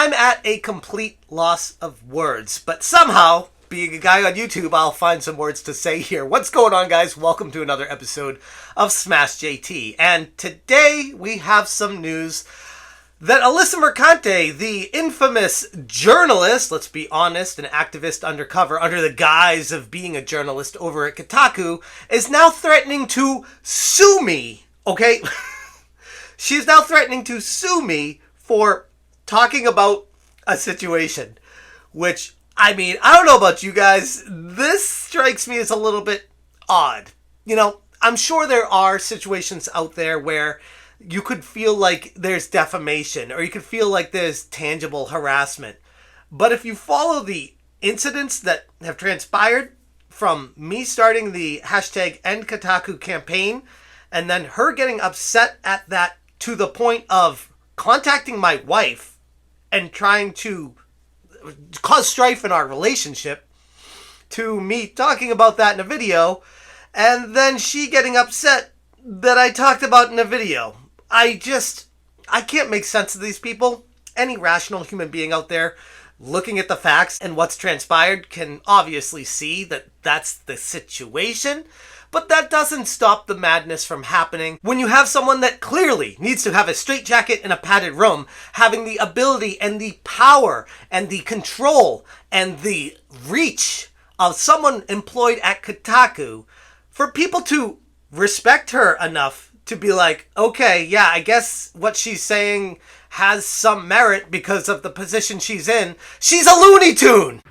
I'm at a complete loss of words, but somehow, being a guy on YouTube, I'll find some words to say here. What's going on, guys? Welcome to another episode of Smash JT. And today we have some news that Alyssa Mercante, the infamous journalist, let's be honest, an activist undercover under the guise of being a journalist over at Kotaku, is now threatening to sue me, okay? She's now threatening to sue me for talking about a situation, which, I mean, I don't know about you guys. This strikes me as a little bit odd. You know, I'm sure there are situations out there where you could feel like there's defamation or you could feel like there's tangible harassment. But if you follow the incidents that have transpired from me starting the hashtag End Kotaku campaign and then her getting upset at that to the point of contacting my wife and trying to cause strife in our relationship, to me talking about that in a video, and then she getting upset that I talked about in a video. I can't make sense of these people. Any rational human being out there looking at the facts and what's transpired can obviously see that that's the situation. But that doesn't stop the madness from happening when you have someone that clearly needs to have a straitjacket in a padded room, having the ability and the power and the control and the reach of someone employed at Kotaku, for people to respect her enough to be like, okay, yeah, I guess what she's saying has some merit because of the position she's in. She's a Looney Tune!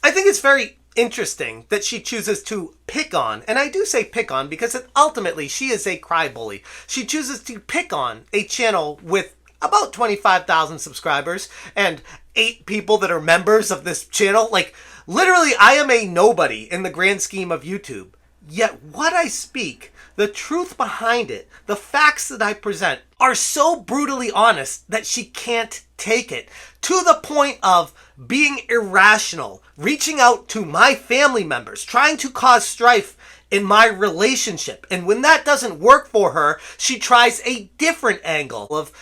I think it's very interesting that she chooses to pick on, and I do say pick on because ultimately she is a crybaby. She chooses to pick on a channel with about 25,000 subscribers and 8 people that are members of this channel. Like, literally, I am a nobody in the grand scheme of YouTube. Yet what I speak, the truth behind it, the facts that I present are so brutally honest that she can't take it, to the point of being irrational, reaching out to my family members, trying to cause strife in my relationship. And when that doesn't work for her, she tries a different angle of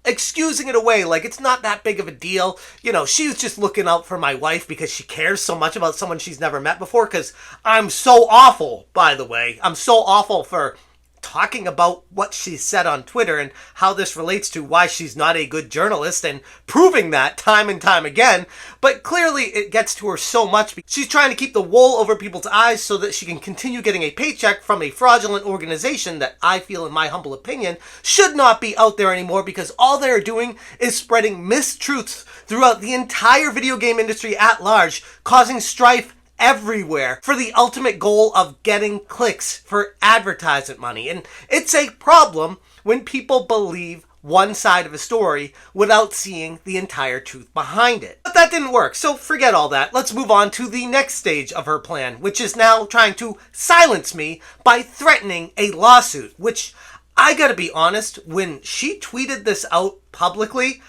excusing it away like it's not that big of a deal. You know, she's just looking out for my wife because she cares so much about someone she's never met before, because I'm so awful, by the way. I'm so awful for talking about what she said on Twitter and how this relates to why she's not a good journalist and proving that time and time again. But clearly it gets to her so much. She's trying to keep the wool over people's eyes so that she can continue getting a paycheck from a fraudulent organization that I feel, in my humble opinion, should not be out there anymore, because all they're doing is spreading mistruths throughout the entire video game industry at large, causing strife everywhere for the ultimate goal of getting clicks for advertisement money. And it's a problem when people believe one side of a story without seeing the entire truth behind it. But that didn't work, so forget all that. Let's move on to the next stage of her plan, which is now trying to silence me by threatening a lawsuit, which, I gotta be honest, when she tweeted this out publicly,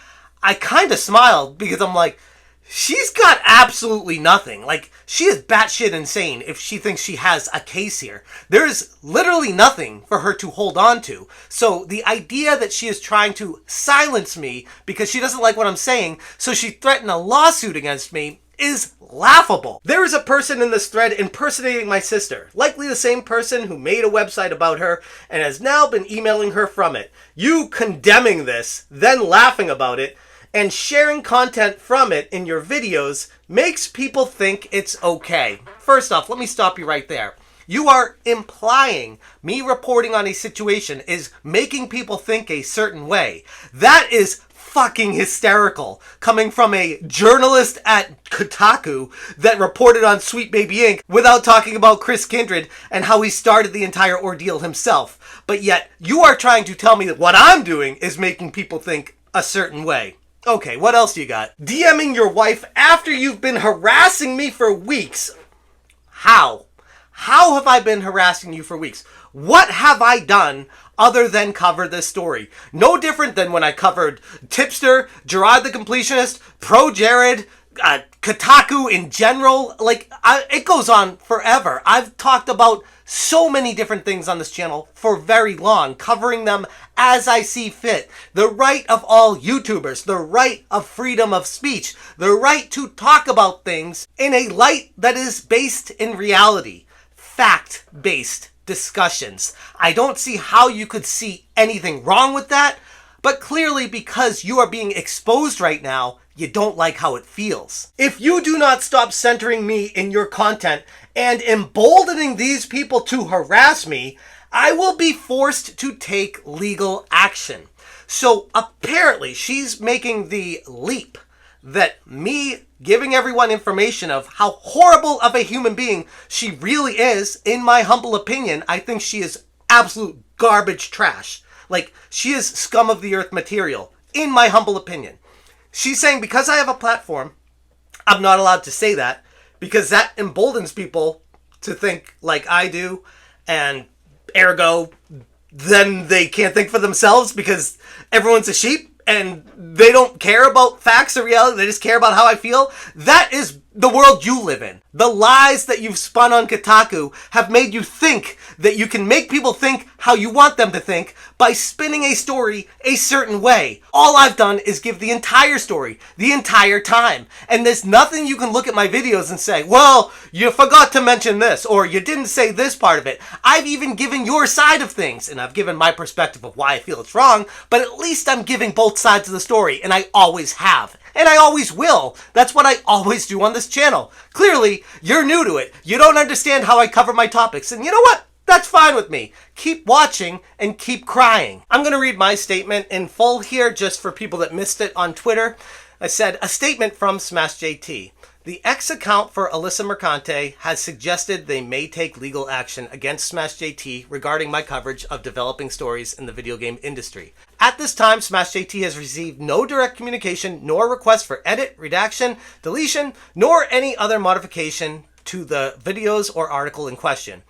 I kind of smiled, because I'm like, she's got absolutely nothing. Like, she is batshit insane if she thinks she has a case here. There's literally nothing for her to hold on to. So the idea that she is trying to silence me because she doesn't like what I'm saying, so she threatened a lawsuit against me, is laughable. There is a person in this thread impersonating my sister, likely the same person who made a website about her and has now been emailing her from it. You condemning this, then laughing about it, and sharing content from it in your videos makes people think it's okay. First off, let me stop you right there. You are implying me reporting on a situation is making people think a certain way. That is fucking hysterical, coming from a journalist at Kotaku that reported on Sweet Baby Inc. without talking about Chris Kindred and how he started the entire ordeal himself. But yet, you are trying to tell me that what I'm doing is making people think a certain way. Okay, what else you got? DMing your wife after you've been harassing me for weeks. How? How have I been harassing you for weeks? What have I done other than cover this story? No different than when I covered Tipster, Gerard the Completionist, Pro Jared, Kotaku in general, like, it goes on forever. I've talked about so many different things on this channel for very long, covering them as I see fit. The right of all YouTubers, the right of freedom of speech, the right to talk about things in a light that is based in reality, fact-based discussions. I don't see how you could see anything wrong with that, but clearly because you are being exposed right now, you don't like how it feels. If you do not stop centering me in your content and emboldening these people to harass me, I will be forced to take legal action. So apparently she's making the leap that me giving everyone information of how horrible of a human being she really is, in my humble opinion, I think she is absolute garbage trash. Like, she is scum of the earth material, in my humble opinion. She's saying because I have a platform, I'm not allowed to say that, because that emboldens people to think like I do, and ergo, then they can't think for themselves because everyone's a sheep and they don't care about facts or reality. They just care about how I feel. That is the world you live in. The lies that you've spun on Kotaku have made you think that you can make people think how you want them to think by spinning a story a certain way. All I've done is give the entire story, the entire time. And there's nothing you can look at my videos and say, well, you forgot to mention this, or you didn't say this part of it. I've even given your side of things, and I've given my perspective of why I feel it's wrong, but at least I'm giving both sides of the story, and I always have. And I always will. That's what I always do on this channel. Clearly, you're new to it. You don't understand how I cover my topics. And you know what? That's fine with me. Keep watching and keep crying. I'm going to read my statement in full here just for people that missed it on Twitter. I said, a statement from SmashJT. The X account for Alyssa Mercante has suggested they may take legal action against SmashJT regarding my coverage of developing stories in the video game industry. At this time, SmashJT has received no direct communication nor request for edit, redaction, deletion, nor any other modification to the videos or article in question.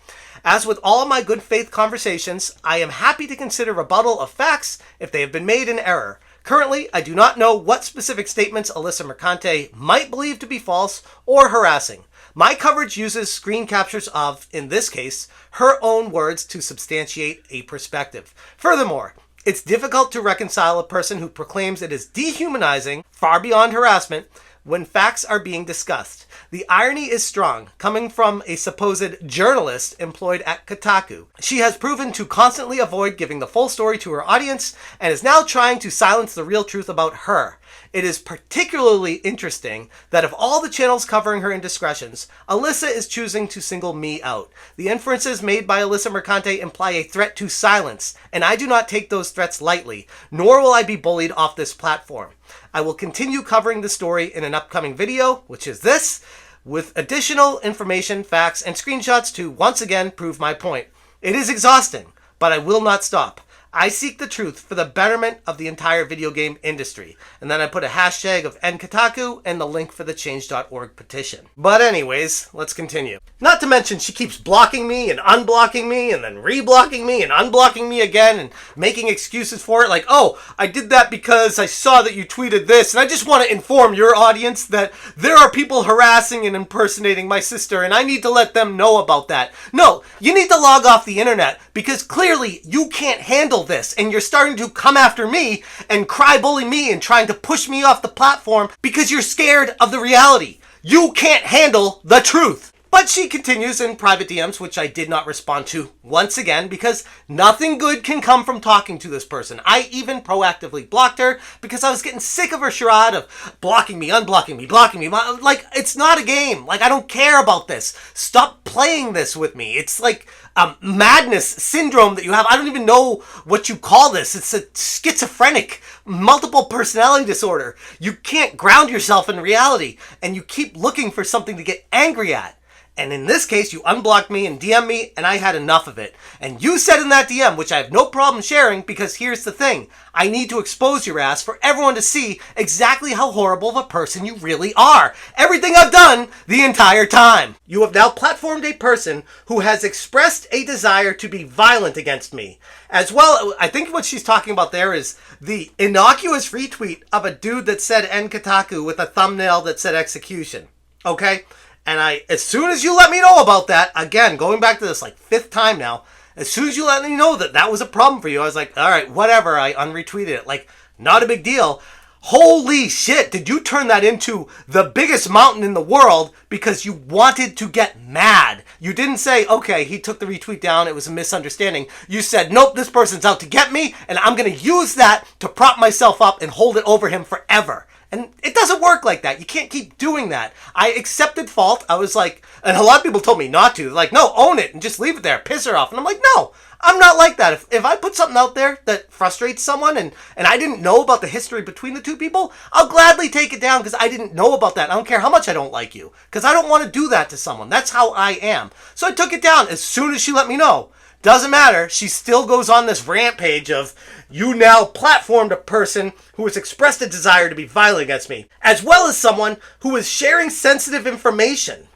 As with all my good faith conversations, I am happy to consider rebuttal of facts if they have been made in error. Currently, I do not know what specific statements Alyssa Mercante might believe to be false or harassing. My coverage uses screen captures of, in this case, her own words to substantiate a perspective. Furthermore, it's difficult to reconcile a person who proclaims it is dehumanizing, far beyond harassment, when facts are being discussed. The irony is strong, coming from a supposed journalist employed at Kotaku. She has proven to constantly avoid giving the full story to her audience and is now trying to silence the real truth about her. It is particularly interesting that of all the channels covering her indiscretions, Alyssa is choosing to single me out. The inferences made by Alyssa Mercante imply a threat to silence, and I do not take those threats lightly, nor will I be bullied off this platform. I will continue covering the story in an upcoming video, which is this, with additional information, facts, and screenshots to once again prove my point. It is exhausting, but I will not stop. I seek the truth for the betterment of the entire video game industry. And then I put a hashtag of #Kotaku and the link for the change.org petition. But anyways, let's continue. Not to mention she keeps blocking me and unblocking me and then reblocking me and unblocking me again and making excuses for it. Like, oh, I did that because I saw that you tweeted this, and I just want to inform your audience that there are people harassing and impersonating my sister, and I need to let them know about that. No, you need to log off the internet because clearly you can't handle this, and you're starting to come after me and cry bully me and trying to push me off the platform because you're scared of the reality. You can't handle the truth. But she continues in private DMs, which I did not respond to once again because nothing good can come from talking to this person. I even proactively blocked her because I was getting sick of her charade of blocking me, unblocking me, blocking me. Like, it's not a game. Like, I don't care about this. Stop playing this with me. It's like a madness syndrome that you have. I don't even know what you call this. It's a schizophrenic, multiple personality disorder. You can't ground yourself in reality, and you keep looking for something to get angry at. And in this case, you unblocked me and DM'd me, and I had enough of it. And you said in that DM, which I have no problem sharing, because here's the thing. I need to expose your ass for everyone to see exactly how horrible of a person you really are. Everything I've done the entire time. You have now platformed a person who has expressed a desire to be violent against me. As well, I think what she's talking about there is the innocuous retweet of a dude that said N Kotaku with a thumbnail that said execution. Okay? And as soon as you let me know about that, again, going back to this like 5th time now, as soon as you let me know that that was a problem for you, I was like, all right, whatever, I unretweeted it. Like, not a big deal. Holy shit, did you turn that into the biggest mountain in the world because you wanted to get mad? You didn't say, okay, he took the retweet down, it was a misunderstanding. You said, nope, this person's out to get me, and I'm going to use that to prop myself up and hold it over him forever. And it doesn't work like that. You can't keep doing that. I accepted fault. I was like, and a lot of people told me not to. They're like, no, own it and just leave it there. Piss her off. And I'm like, no, I'm not like that. If I put something out there that frustrates someone and I didn't know about the history between the two people, I'll gladly take it down because I didn't know about that. I don't care how much I don't like you because I don't want to do that to someone. That's how I am. So I took it down as soon as she let me know. Doesn't matter. She still goes on this rampage of, you now platformed a person who has expressed a desire to be violent against me, as well as someone who is sharing sensitive information.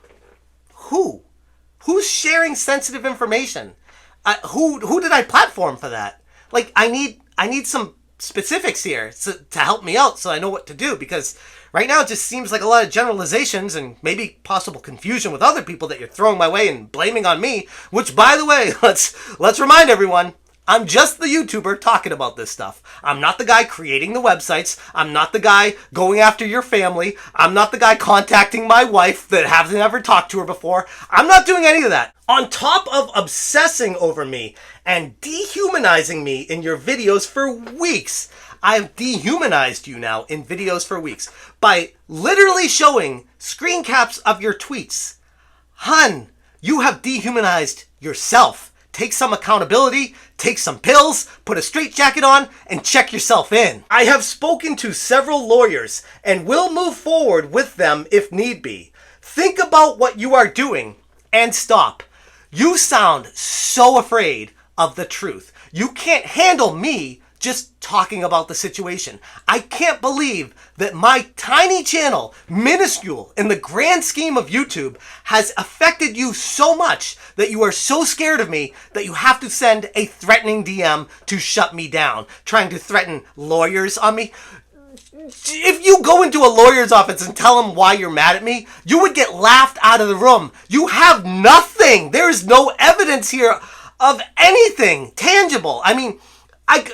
Who? Who's sharing sensitive information? Who did I platform for that? Like, I need some specifics here to help me out so I know what to do, because right now it just seems like a lot of generalizations and maybe possible confusion with other people that you're throwing my way and blaming on me, which, by the way, let's remind everyone, I'm just the YouTuber talking about this stuff. I'm not the guy creating the websites. I'm not the guy going after your family. I'm not the guy contacting my wife that haven't ever talked to her before. I'm not doing any of that. On top of obsessing over me and dehumanizing me in your videos for weeks, I've dehumanized you now in videos for weeks by literally showing screen caps of your tweets. Hun, you have dehumanized yourself. Take some accountability, take some pills, put a straitjacket on, and check yourself in. I have spoken to several lawyers and will move forward with them if need be. Think about what you are doing and stop. You sound so afraid of the truth. You can't handle me just talking about the situation. I can't believe that my tiny channel, minuscule in the grand scheme of YouTube, has affected you so much that you are so scared of me that you have to send a threatening DM to shut me down, trying to threaten lawyers on me. If you go into a lawyer's office and tell them why you're mad at me, you would get laughed out of the room. You have nothing. There is no evidence here of anything tangible. I mean,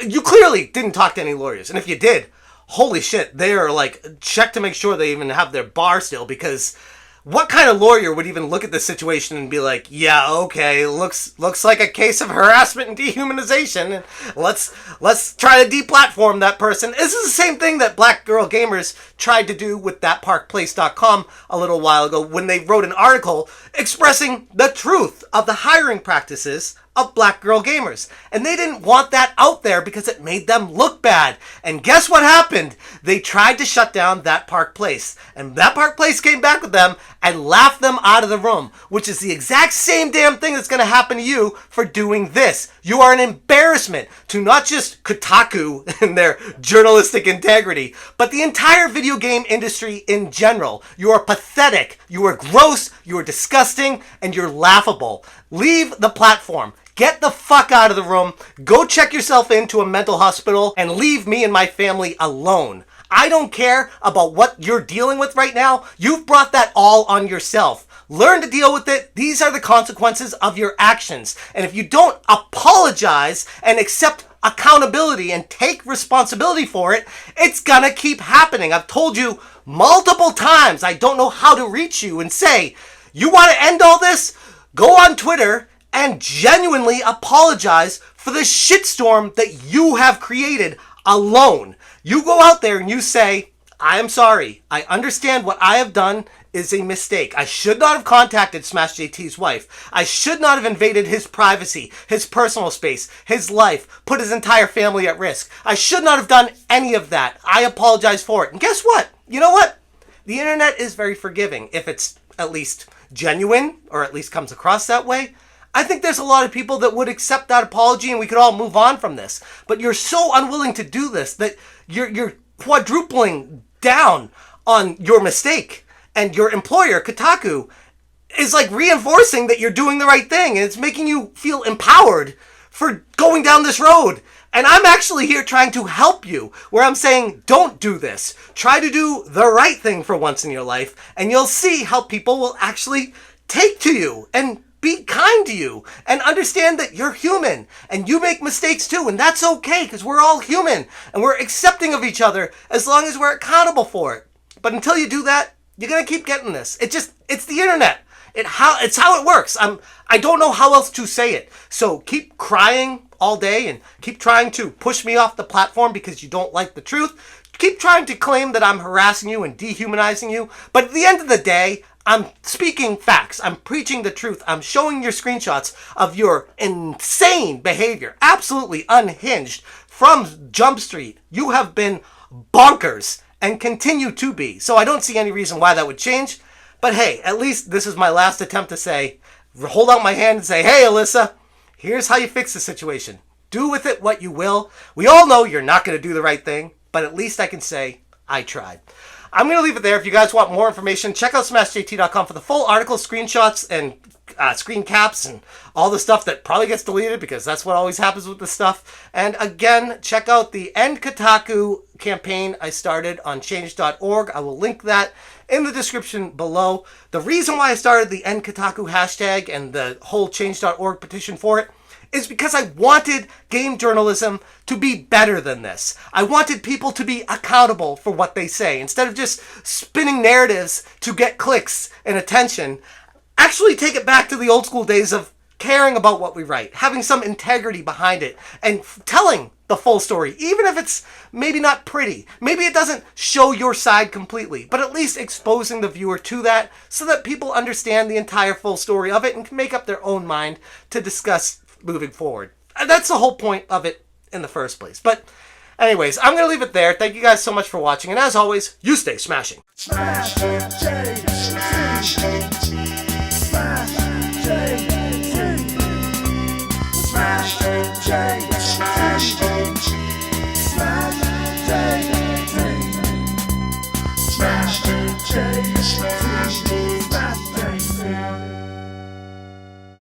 you clearly didn't talk to any lawyers. And if you did, holy shit, they are like, check to make sure they even have their bar still, because what kind of lawyer would even look at this situation and be like, yeah, okay, looks like a case of harassment and dehumanization. Let's try to deplatform that person. This is the same thing that Black Girl Gamers tried to do with thatparkplace.com a little while ago when they wrote an article expressing the truth of the hiring practices of Black Girl Gamers. And they didn't want that out there because it made them look bad. And guess what happened? They tried to shut down That Park Place. And That Park Place came back with them and laughed them out of the room, which is the exact same damn thing that's going to happen to you for doing this. You are an embarrassment to not just Kotaku and their journalistic integrity, but the entire video game industry in general. You are pathetic, you are gross, you are disgusting, and you're laughable. Leave the platform. Get the fuck out of the room, go check yourself into a mental hospital, and leave me and my family alone. I don't care about what you're dealing with right now. You've brought that all on yourself. Learn to deal with it. These are the consequences of your actions. And if you don't apologize and accept accountability and take responsibility for it, it's gonna keep happening. I've told you multiple times, I don't know how to reach you and say, you want to end all this? Go on Twitter and genuinely apologize for the shitstorm that you have created alone. You go out there and you say, I am sorry. I understand what I have done is a mistake. I should not have contacted Smash JT's wife. I should not have invaded his privacy, his personal space, his life, put his entire family at risk. I should not have done any of that. I apologize for it. And guess what? You know what? The internet is very forgiving if it's at least genuine, or at least comes across that way, I think there's a lot of people that would accept that apology and we could all move on from this. But you're so unwilling to do this that you're quadrupling down on your mistake. And your employer, Kotaku, is like reinforcing that you're doing the right thing. And it's making you feel empowered for going down this road. And I'm actually here trying to help you, where I'm saying, don't do this. Try to do the right thing for once in your life. And you'll see how people will actually take to you and be kind to you and understand that you're human and you make mistakes too. And that's okay, because we're all human and we're accepting of each other as long as we're accountable for it. But until you do that, you're going to keep getting this. It's the internet. It's how it works. I don't know how else to say it. So keep crying all day and keep trying to push me off the platform because you don't like the truth. Keep trying to claim that I'm harassing you and dehumanizing you. But at the end of the day, I'm speaking facts. I'm preaching the truth. I'm showing your screenshots of your insane behavior. Absolutely unhinged. From Jump Street, you have been bonkers and continue to be. So I don't see any reason why that would change. But hey, at least this is my last attempt to say, hold out my hand and say, hey, Alyssa, here's how you fix the situation. Do with it what you will. We all know you're not going to do the right thing, but at least I can say I tried. I'm going to leave it there. If you guys want more information, check out smashjt.com for the full article, screenshots, and screen caps, and all the stuff that probably gets deleted because that's what always happens with this stuff. And again, check out the End Kotaku campaign I started on change.org. I will link that in the description below. The reason why I started the End Kotaku hashtag and the whole change.org petition for it is because I wanted game journalism to be better than this. I wanted people to be accountable for what they say. Instead of just spinning narratives to get clicks and attention, actually take it back to the old school days of caring about what we write, having some integrity behind it, and telling the full story, even if it's maybe not pretty. Maybe it doesn't show your side completely, but at least exposing the viewer to that so that people understand the entire full story of it and can make up their own mind to discuss moving forward. That's the whole point of it in the first place. But anyways, I'm going to leave it there. Thank you guys so much for watching. And as always, you stay smashing. Smash, smash, smash, smash,